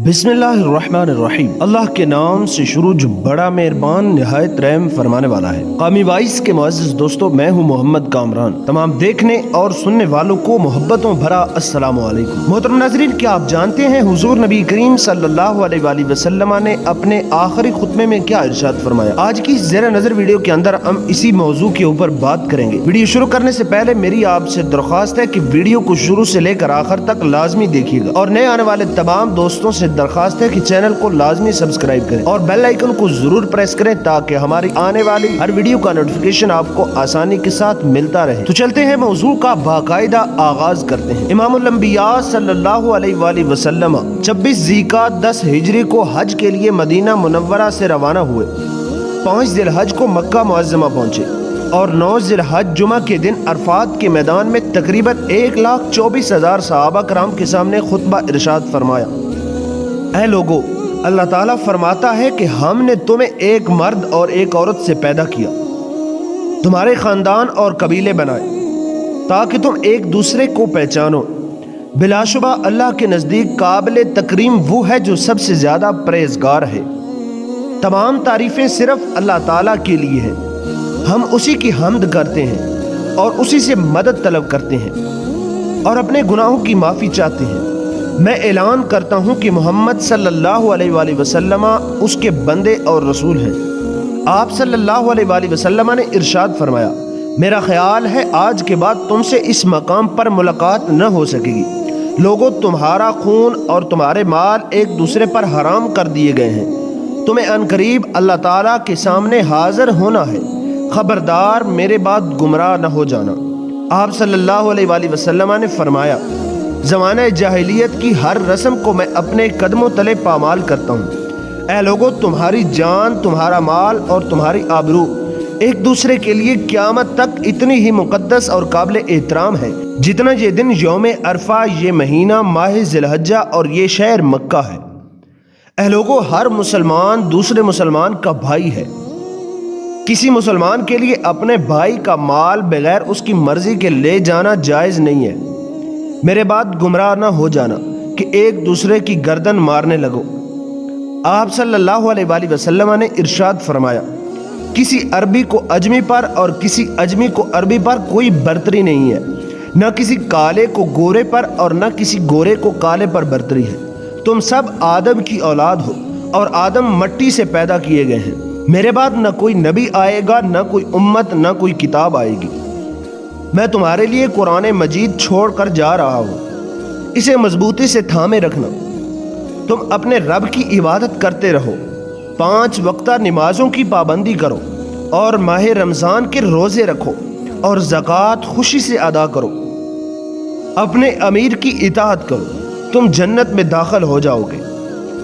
बिस्मिल्लाहिर्रहमानिर्रहीम। अल्लाह के नाम से शुरू जो बड़ा मेहरबान निहायत रहम फरमाने वाला है। कामी वाइस के मुअज़्ज़िज़ दोस्तों, मैं हूँ मोहम्मद कामरान। तमाम देखने और सुनने वालों को मोहब्बतों भरा अस्सलामु अलैकुम। मोहतरम नाज़रीन, क्या आप जानते हैं हुजूर नबी करीम सल्लल्लाहु अलैहि वसल्लम ने अपने आखिरी खुतबे में क्या इरशाद फरमाया? आज की ज़ेर नज़र वीडियो के अंदर हम इसी मौजू के ऊपर बात करेंगे। वीडियो शुरू करने से पहले मेरी आपसे दरख्वास्त है कि वीडियो को शुरू से लेकर आखिर तक लाजमी देखिएगा और नए आने वाले तमाम दोस्तों से दरखास्त है कि चैनल को लाजमी सब्सक्राइब करें और बेल आइकन को जरूर प्रेस करें ताकि हमारी आने वाली हर वीडियो का नोटिफिकेशन आपको आसानी के साथ मिलता रहे। तो चलते हैं मौजू का बाकायदा आगाज करते हैं। इमामुल अंबिया सल्लल्लाहु अलैहि वसल्लम 26 ज़िलक़ादा 10 हिजरी को हज के लिए मदीना मुनव्वरा से रवाना हुए। 5 ज़िलहज को मक्का मुअज़्ज़मा पहुंचे और 9 ज़िलहज जुमा के दिन अरफात के मैदान में तकरीबन 1,24,000 सहाबा कराम के सामने खुतबा इरशाद फरमाया। ऐ लोगो, अल्लाह ताला फरमाता है कि हमने तुम्हें एक मर्द और एक औरत से पैदा किया, तुम्हारे खानदान और कबीले बनाए ताकि तुम एक दूसरे को पहचानो। बिलाशुबा अल्लाह के नज़दीक काबिल तकरीम वो है जो सबसे ज़्यादा परहेज़गार है। तमाम तारीफ़ें सिर्फ अल्लाह ताला के लिए हैं। हम उसी की हम्द करते हैं और उसी से मदद तलब करते हैं और अपने गुनाहों की माफ़ी चाहते हैं। मैं ऐलान करता हूँ कि मोहम्मद सल्लल्लाहु अलैहि वसल्लम उसके बंदे और रसूल हैं। आप सल्लल्लाहु अलैहि वसल्लम ने इरशाद फरमाया, मेरा ख्याल है आज के बाद तुमसे इस मकाम पर मुलाकात न हो सकेगी। लोगों, तुम्हारा खून और तुम्हारे माल एक दूसरे पर हराम कर दिए गए हैं। तुम्हें अनकरीब अल्लाह ताला के सामने हाजिर होना है। खबरदार, मेरे बाद गुमराह न हो जाना। आप सल्लल्लाहु अलैहि वसल्लम ने फरमाया, ज़माने जाहिलियत की हर रस्म को मैं अपने कदमों तले पामाल करता हूँ। ऐ लोगों, तुम्हारी जान, तुम्हारा माल और तुम्हारी आबरू एक दूसरे के लिए क़यामत तक इतनी ही मुक़द्दस और काबिल एहतराम है जितना ये दिन यौम अरफा, ये महीना माह ज़िलहज्जा और ये शहर मक्का है। ऐ लोगों, हर मुसलमान दूसरे मुसलमान का भाई है। किसी मुसलमान के लिए अपने भाई का माल बगैर उसकी मर्जी के ले जाना जायज़ नहीं है। मेरे बाद गुमराह ना हो जाना कि एक दूसरे की गर्दन मारने लगो। आप सल्लल्लाहु अलैहि वसल्लम ने इरशाद फरमाया, किसी अरबी को अजमी पर और किसी अजमी को अरबी पर कोई बर्तरी नहीं है। न किसी काले को गोरे पर और न किसी गोरे को काले पर बर्तरी है। तुम सब आदम की औलाद हो और आदम मट्टी से पैदा किए गए हैं। मेरे बाद न कोई नबी आएगा, न कोई उम्मत, न कोई किताब आएगी। मैं तुम्हारे लिए कुरान मजीद छोड़ कर जा रहा हूँ, इसे मजबूती से थामे रखना। तुम अपने रब की इबादत करते रहो, 5 वक्ता नमाजों की पाबंदी करो और माह रमज़ान के रोज़े रखो और ज़कात खुशी से अदा करो। अपने अमीर की इताअत करो, तुम जन्नत में दाखिल हो जाओगे।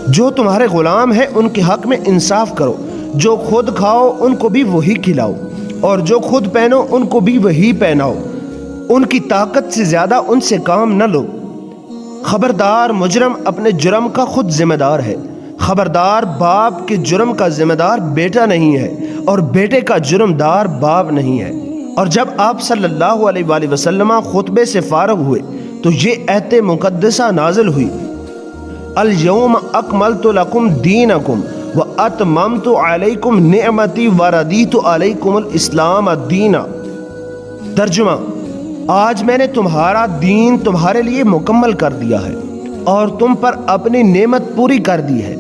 जो तुम्हारे ग़ुलाम हैं उनके हक़ में इंसाफ करो। जो खुद खाओ उनको भी वही खिलाओ और जो खुद पहनो उनको भी वही पहनाओ। उनकी ताकत से ज़्यादा उनसे काम न लो। खबरदार, मुजरम अपने जुर्म का खुद जिम्मेदार है। खबरदार, बाप के जुर्म का जिम्मेदार बेटा नहीं है और बेटे का जुर्मदार बाप नहीं है। और जब आप सल्लल्लाहु अलैहि वसल्लम खुतबे से फारग हुए तो ये आयत मुक़द्दसा नाज़िल हुई, अल यौम अकमलतु लकुम दीनकुम व अतममतु अलैकुम निअमती व रदीतु अलैकुमुल इस्लाम दीना। तर्जुमा, आज मैंने तुम्हारा दीन तुम्हारे लिए मुकम्मल कर दिया है और तुम पर अपनी नेमत पूरी कर दी है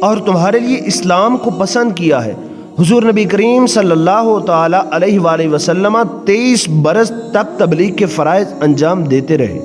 और तुम्हारे लिए इस्लाम को पसंद किया है। हुजूर नबी करीम सल्लल्लाहु ताला अलैहि वसल्लम 23 बरस तक तबलीग के फ़राइज़ अंजाम देते रहे।